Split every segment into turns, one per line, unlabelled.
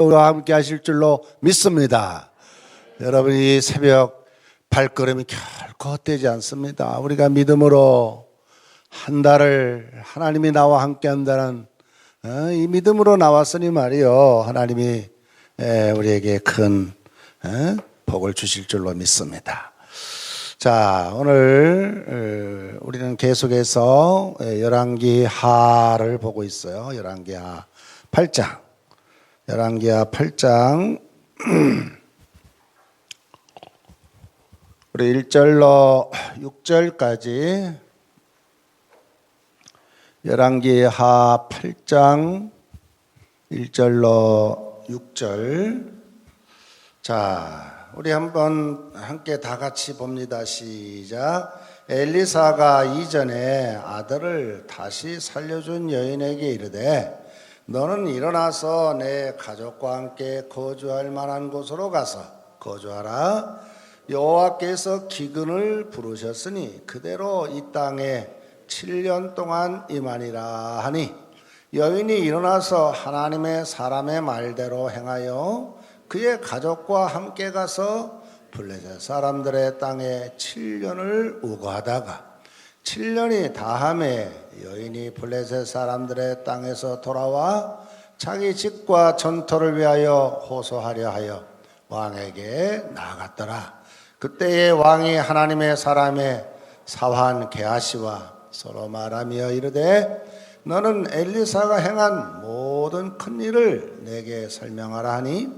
우리와 함께 하실 줄로 믿습니다. 여러분, 이 새벽 발걸음이 결코 헛되지 않습니다. 우리가 믿음으로 한 달을 하나님이 나와 함께 한다는 이 믿음으로 나왔으니 말이요, 하나님이 우리에게 큰 복을 주실 줄로 믿습니다. 자, 오늘 우리는 계속해서 열왕기하를 보고 있어요. 열왕기하 8장. 열왕기하 8장 우리 1절로 6절까지 열왕기하 8장 1절로 6절. 자, 우리 한번 함께 다 같이 봅니다. 시작. 엘리사가 이전에 아들을 다시 살려준 여인에게 이르되 너는 일어나서 내 가족과 함께 거주할 만한 곳으로 가서 거주하라. 여호와께서 기근을 부르셨으니 그대로 이 땅에 7년 동안 임하니라 하니, 여인이 일어나서 하나님의 사람의 말대로 행하여 그의 가족과 함께 가서 블레셋 사람들의 땅에 7년을 우거하다가 7년이 다함에 여인이 블레셋 사람들의 땅에서 돌아와 자기 집과 전토를 위하여 호소하려 하여 왕에게 나아갔더라. 그때에 왕이 하나님의 사람의 사환 게하시와 서로 말하며 이르되 너는 엘리사가 행한 모든 큰 일을 내게 설명하라 하니,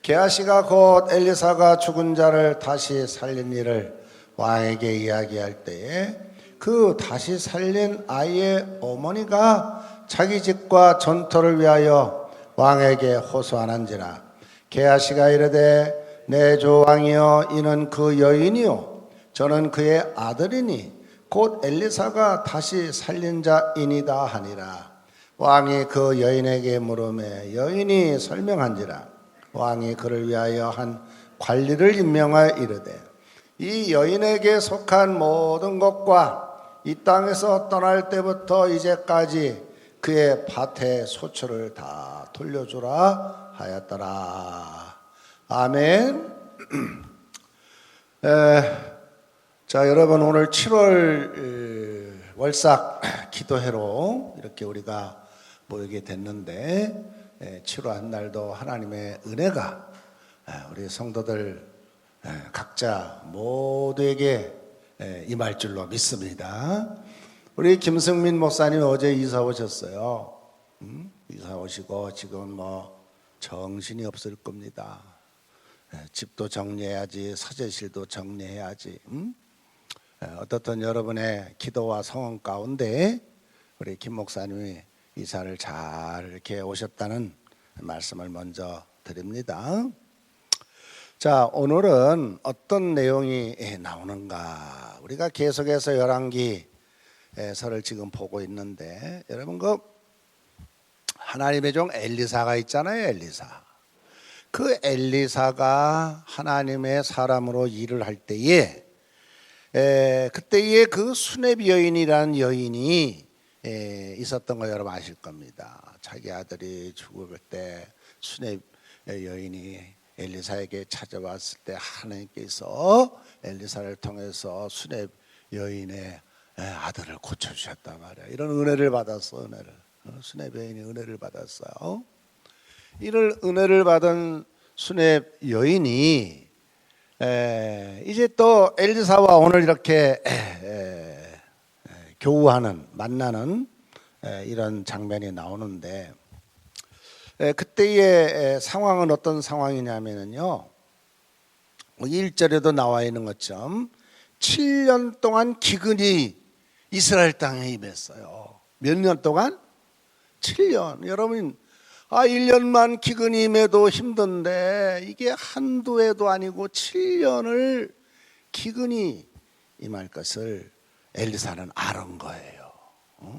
게하시가 곧 엘리사가 죽은 자를 다시 살린 일을 왕에게 이야기할 때에 그 다시 살린 아이의 어머니가 자기 집과 전토를 위하여 왕에게 호소하는지라. 게하시가 이르되 내 주 왕이여, 이는 그 여인이요 저는 그의 아들이니 곧 엘리사가 다시 살린 자이니다 하니라. 왕이 그 여인에게 물으매 여인이 설명한지라. 왕이 그를 위하여 한 관리를 임명하여 이르되 이 여인에게 속한 모든 것과 이 땅에서 떠날 때부터 이제까지 그의 밭의 소출을 다 돌려주라 하였더라. 아멘. 자, 여러분, 오늘 7월 월삭 기도회로 이렇게 우리가 모이게 됐는데, 7월 한 날도 하나님의 은혜가 우리 성도들 각자 모두에게 임할 줄로 믿습니다. 우리 김승민 목사님 어제 이사 오셨어요. 이사 오시고 지금 정신이 없을 겁니다. 집도 정리해야지, 서재실도 정리해야지. 어떻든 여러분의 기도와 성원 가운데 우리 김 목사님이 이사를 잘 이렇게 오셨다는 말씀을 먼저 드립니다. 자, 오늘은 어떤 내용이 나오는가? 우리가 계속해서 열왕기서를 지금 보고 있는데, 여러분, 그 하나님의 종 엘리사가 있잖아요. 엘리사. 그 엘리사가 하나님의 사람으로 일을 할 때에 그때에 그 수렙 여인이라는 여인이 있었던 거 여러분 아실 겁니다. 자기 아들이 죽을 때 수렙 여인이 엘리사에게 찾아왔을 때 하나님께서 엘리사를 통해서 수렙 여인의 아들을 고쳐주셨단 말이야. 이런 은혜를 받았어. 수렙 여인이 은혜를 받았어요. 이를 은혜를 받은 수렙 여인이 이제 또 엘리사와 오늘 이렇게 교우하는, 만나는 이런 장면이 나오는데, 그때의 상황은 어떤 상황이냐면요, 1절에도 나와 있는 것처럼 7년 동안 기근이 이스라엘 땅에 임했어요. 몇 년 동안? 7년. 여러분, 1년만 기근이 임해도 힘든데 이게 한두 해도 아니고 7년을 기근이 임할 것을 엘리사는 아는 거예요.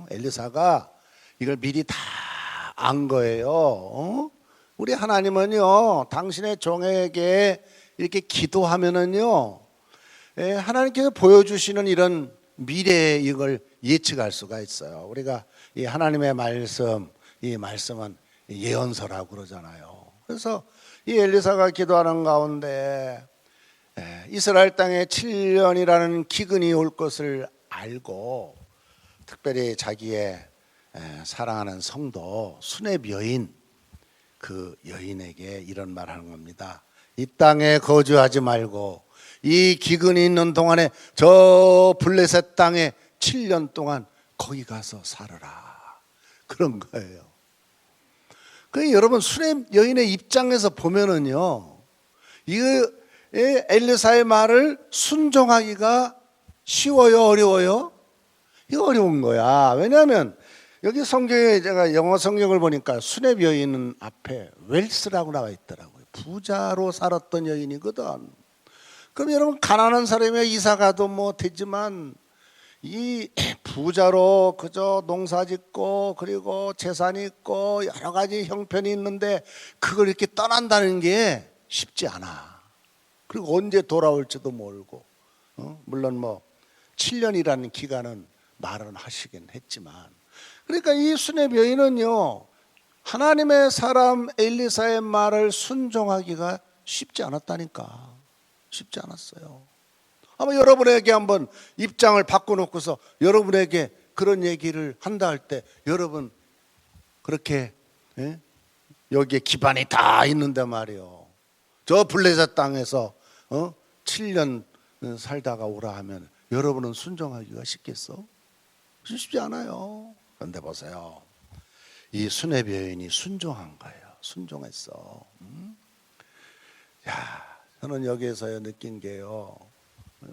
엘리사가 이걸 미리 다 안 거예요. 우리 하나님은요, 당신의 종에게 이렇게 기도하면은요, 하나님께서 보여주시는 이런 미래에 이걸 예측할 수가 있어요. 우리가 이 하나님의 말씀, 이 말씀은 예언서라고 그러잖아요. 그래서 이 엘리사가 기도하는 가운데 이스라엘 땅에 7년이라는 기근이 올 것을 알고 특별히 자기의 사랑하는 성도 수렙 여인, 그 여인에게 이런 말 하는 겁니다. 이 땅에 거주하지 말고 이 기근이 있는 동안에 저 블레셋 땅에 7년 동안 거기 가서 살아라, 그런 거예요. 그 여러분, 수렙 여인의 입장에서 보면은요, 이 엘리사의 말을 순종하기가 쉬워요, 어려워요? 이거 어려운 거야. 왜냐하면 여기 성경에, 제가 영어 성경을 보니까 수렙 여인은 앞에 웰스라고 나와 있더라고요. 부자로 살았던 여인이거든. 그럼 여러분, 가난한 사람이 이사 가도 뭐 되지만 이 부자로 그저 농사 짓고 그리고 재산이 있고 여러 가지 형편이 있는데 그걸 이렇게 떠난다는 게 쉽지 않아. 그리고 언제 돌아올지도 모르고, 물론 뭐 7년이라는 기간은 말은 하시긴 했지만, 그러니까 이 수렙 여인은요, 하나님의 사람 엘리사의 말을 순종하기가 쉽지 않았다니까. 쉽지 않았어요. 아마 여러분에게 한번 입장을 바꿔놓고서 여러분에게 그런 얘기를 한다 할 때, 여러분 그렇게 여기에 기반이 다 있는데 말이요, 저 블레셋 땅에서 7년 살다가 오라 하면 여러분은 순종하기가 쉽겠어? 쉽지 않아요. 그런데 보세요, 이 수렙 여인이 순종한 거예요. 순종했어. 야, 저는 여기에서 느낀 게요,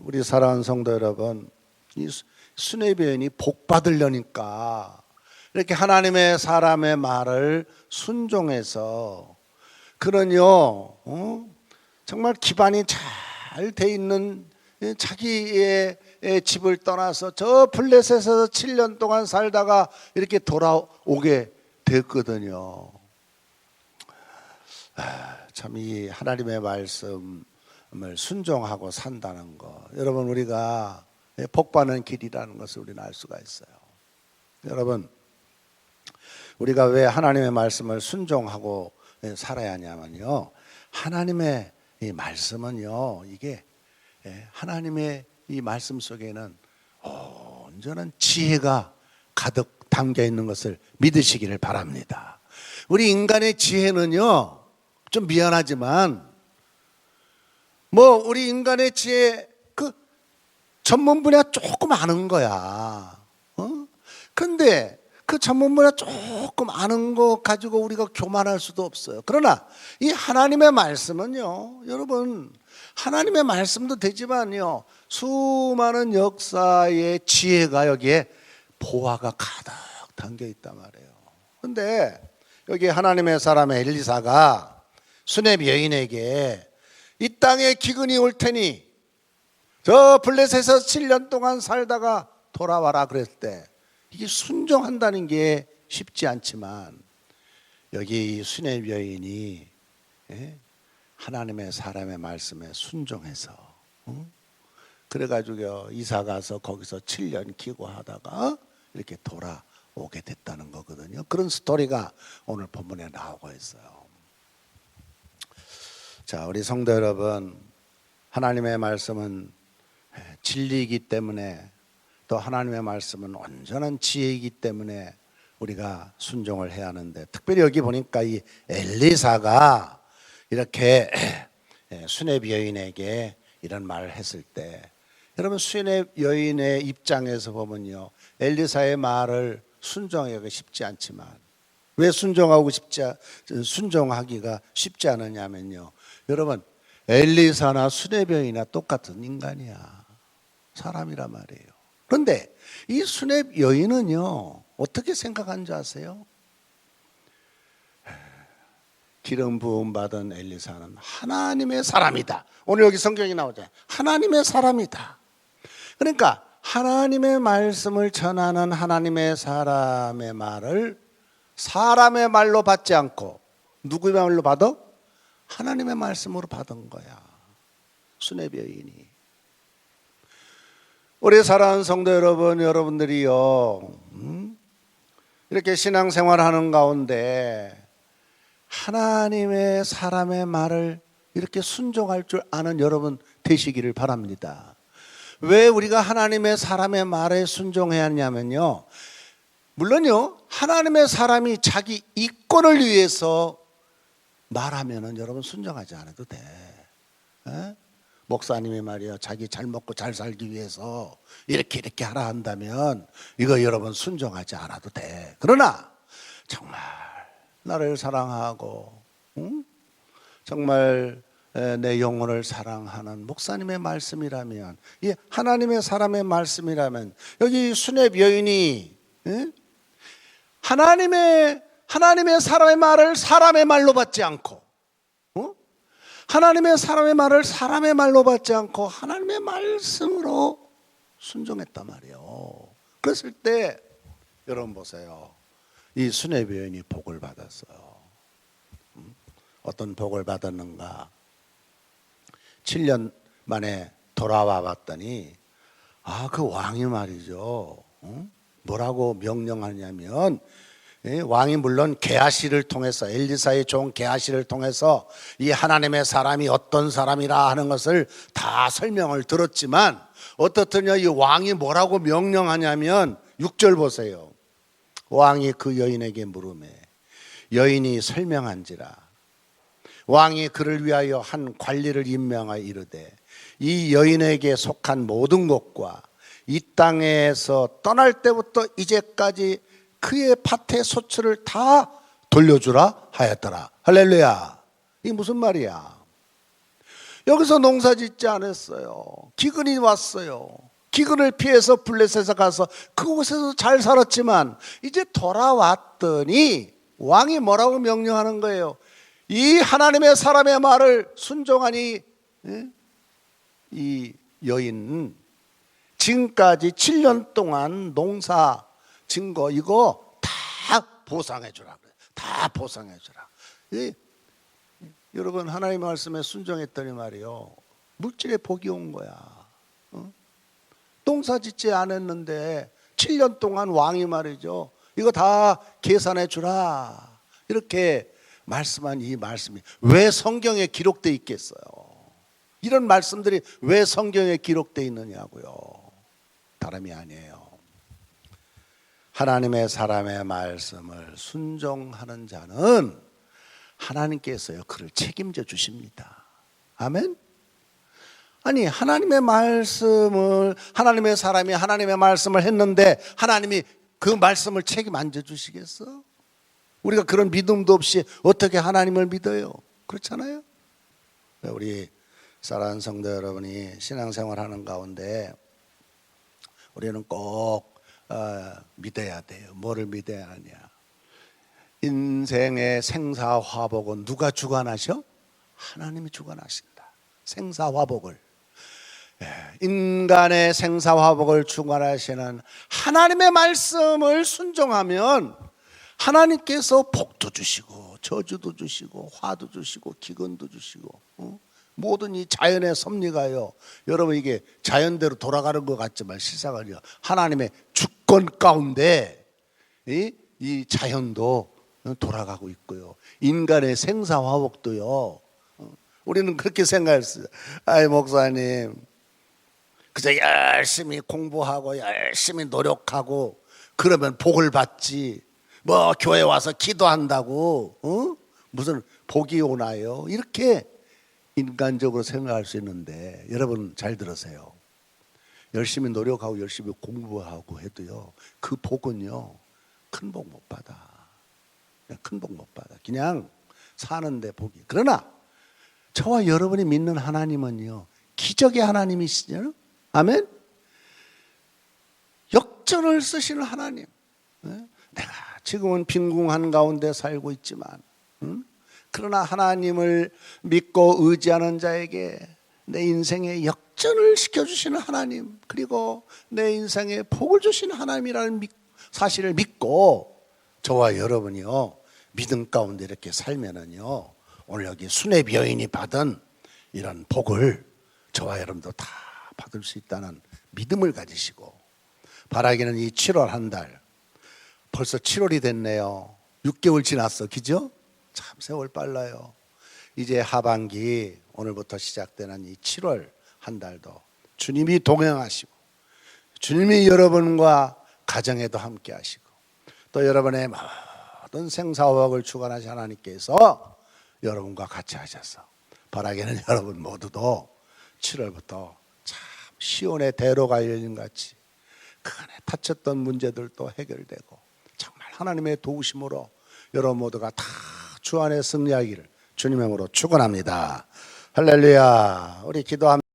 우리 사랑하는 성도 여러분, 이 수렙 여인이 복 받으려니까 이렇게 하나님의 사람의 말을 순종해서, 그는요, 정말 기반이 잘 돼 있는 자기의 집을 떠나서 저 블레셋에서 7년 동안 살다가 이렇게 돌아오게 됐거든요. 참 이 하나님의 말씀을 순종하고 산다는 것, 여러분, 우리가 복받는 길이라는 것을 우리는 알 수가 있어요. 여러분, 우리가 왜 하나님의 말씀을 순종하고 살아야 하냐면요, 하나님의 이 말씀은요, 이게 하나님의 이 말씀 속에는 온전한 지혜가 가득 담겨 있는 것을 믿으시기를 바랍니다. 우리 인간의 지혜는요, 좀 미안하지만 뭐 우리 인간의 지혜 그 전문 분야 조금 아는 거야. 그런데 그 전문 분야 조금 아는 거 가지고 우리가 교만할 수도 없어요. 그러나 이 하나님의 말씀은요, 여러분, 하나님의 말씀도 되지만요, 수많은 역사의 지혜가 여기에 보화가 가득 담겨 있단 말이에요. 그런데 여기 하나님의 사람 엘리사가 수렙 여인에게 이 땅에 기근이 올 테니 저 블레셋에서 7년 동안 살다가 돌아와라 그랬을 때, 이게 순종한다는 게 쉽지 않지만 여기 이 수렙 여인이 하나님의 사람의 말씀에 순종해서 그래가지고 이사 가서 거기서 7년 기고하다가 이렇게 돌아오게 됐다는 거거든요. 그런 스토리가 오늘 본문에 나오고 있어요. 자, 우리 성도 여러분, 하나님의 말씀은 진리이기 때문에, 또 하나님의 말씀은 온전한 지혜이기 때문에 우리가 순종을 해야 하는데, 특별히 여기 보니까 이 엘리사가 이렇게 수렙 여인에게 이런 말을 했을 때, 여러분, 수렙 여인의 입장에서 보면요, 엘리사의 말을 순종하기가 쉽지 않지만, 왜 순종하기가 쉽지 않으냐면요, 여러분, 엘리사나 수렙 여인이나 똑같은 인간이야. 사람이란 말이에요. 그런데 이 수렙 여인은요, 어떻게 생각한 줄 아세요? 기름 부음 받은 엘리사는 하나님의 사람이다. 오늘 여기 성경이 나오잖아요. 하나님의 사람이다. 그러니까 하나님의 말씀을 전하는 하나님의 사람의 말을 사람의 말로 받지 않고 누구의 말로 받아? 하나님의 말씀으로 받은 거야, 수렙 여인이. 우리 사랑하는 성도 여러분, 여러분들이요, 이렇게 신앙생활하는 가운데 하나님의 사람의 말을 이렇게 순종할 줄 아는 여러분 되시기를 바랍니다. 왜 우리가 하나님의 사람의 말에 순종해야 하냐면요, 물론요, 하나님의 사람이 자기 이권을 위해서 말하면은 여러분 순종하지 않아도 돼. 에? 목사님이 말이야 자기 잘 먹고 잘 살기 위해서 이렇게 하라 한다면 이거 여러분 순종하지 않아도 돼. 그러나 정말 나를 사랑하고 정말 내 영혼을 사랑하는 목사님의 말씀이라면, 이 하나님의 사람의 말씀이라면, 여기 수렙 여인이 하나님의 사람의 말을 사람의 말로 받지 않고, 하나님의 사람의 말을 사람의 말로 받지 않고 하나님의 말씀으로 순종했단 말이에요. 그랬을 때 여러분 보세요, 이 수렙 여인이 복을 받았어요. 어떤 복을 받았는가? 7년 만에 돌아와 봤더니 그 왕이 말이죠, 뭐라고 명령하냐면, 왕이 물론 게하시를 통해서, 엘리사의 종 게하시를 통해서 이 하나님의 사람이 어떤 사람이라 하는 것을 다 설명을 들었지만, 어떻더냐, 이 왕이 뭐라고 명령하냐면 6절 보세요. 왕이 그 여인에게 물으매 여인이 설명한지라 왕이 그를 위하여 한 관리를 임명하여 이르되 이 여인에게 속한 모든 것과 이 땅에서 떠날 때부터 이제까지 그의 밭의 소출을 다 돌려주라 하였더라. 할렐루야. 이게 무슨 말이야? 여기서 농사 짓지 않았어요. 기근이 왔어요. 기근을 피해서 블레셋에 가서 그곳에서 잘 살았지만 이제 돌아왔더니 왕이 뭐라고 명령하는 거예요? 이 하나님의 사람의 말을 순종하니 이 여인 지금까지 7년 동안 농사 진 거 이거 다 보상해 주라 그래. 다 보상해 주라. 여러분 하나님의 말씀에 순종했더니 말이요, 물질의 복이 온 거야. 농사 짓지 않았는데 7년 동안 왕이 말이죠, 이거 다 계산해 주라 이렇게 말씀한 이 말씀이 왜 성경에 기록되어 있겠어요? 이런 말씀들이 왜 성경에 기록되어 있느냐고요. 다름이 아니에요. 하나님의 사람의 말씀을 순종하는 자는 하나님께서요 그를 책임져 주십니다. 아멘. 아니 하나님의 말씀을, 하나님의 사람이 하나님의 말씀을 했는데 하나님이 그 말씀을 책임 안 져 주시겠어? 우리가 그런 믿음도 없이 어떻게 하나님을 믿어요? 그렇잖아요. 우리 사랑하는 성도 여러분이 신앙생활하는 가운데 우리는 꼭 믿어야 돼요. 뭐를 믿어야 하냐? 인생의 생사화복은 누가 주관하셔? 하나님이 주관하신다. 생사화복을, 인간의 생사화복을 주관하시는 하나님의 말씀을 순종하면 하나님께서 복도 주시고 저주도 주시고 화도 주시고 기근도 주시고, 모든 이 자연의 섭리가요, 여러분 이게 자연대로 돌아가는 것 같지만 실상은요 하나님의 주권 가운데 이 자연도 돌아가고 있고요, 인간의 생사화복도요, 우리는 그렇게 생각했어요. 아이 목사님 그저 열심히 공부하고 열심히 노력하고 그러면 복을 받지, 뭐 교회 와서 기도한다고 무슨 복이 오나요? 이렇게 인간적으로 생각할 수 있는데, 여러분 잘 들으세요. 열심히 노력하고 열심히 공부하고 해도요 그 복은요 큰 복 못 받아. 큰 복 못 받아. 그냥 사는데 복이. 그러나 저와 여러분이 믿는 하나님은요 기적의 하나님이시죠. 아멘. 역전을 쓰시는 하나님. 내가 지금은 빈궁한 가운데 살고 있지만, 그러나 하나님을 믿고 의지하는 자에게 내 인생에 역전을 시켜주시는 하나님, 그리고 내 인생에 복을 주시는 하나님이라는 사실을 믿고 저와 여러분이요 믿음 가운데 이렇게 살면은요, 오늘 여기 수렙 여인이 받은 이런 복을 저와 여러분도 다 받을 수 있다는 믿음을 가지시고, 바라기는 이 7월 한 달, 벌써 7월이 됐네요. 6개월 지났어, 그죠? 참 세월 빨라요. 이제 하반기 오늘부터 시작되는 이 7월 한 달도 주님이 동행하시고 주님이 여러분과 가정에도 함께 하시고 또 여러분의 모든 생사호흡을 주관하신 하나님께서 여러분과 같이 하셔서 바라기는 여러분 모두도 7월부터 참 시온의 대로가 열린 같이 그 안에 닫혔던 문제들도 해결되고 정말 하나님의 도우심으로 여러분 모두가 다 주 안에 승리하기를 주님의 이름으로 축원합니다. 할렐루야. 우리 기도합니다.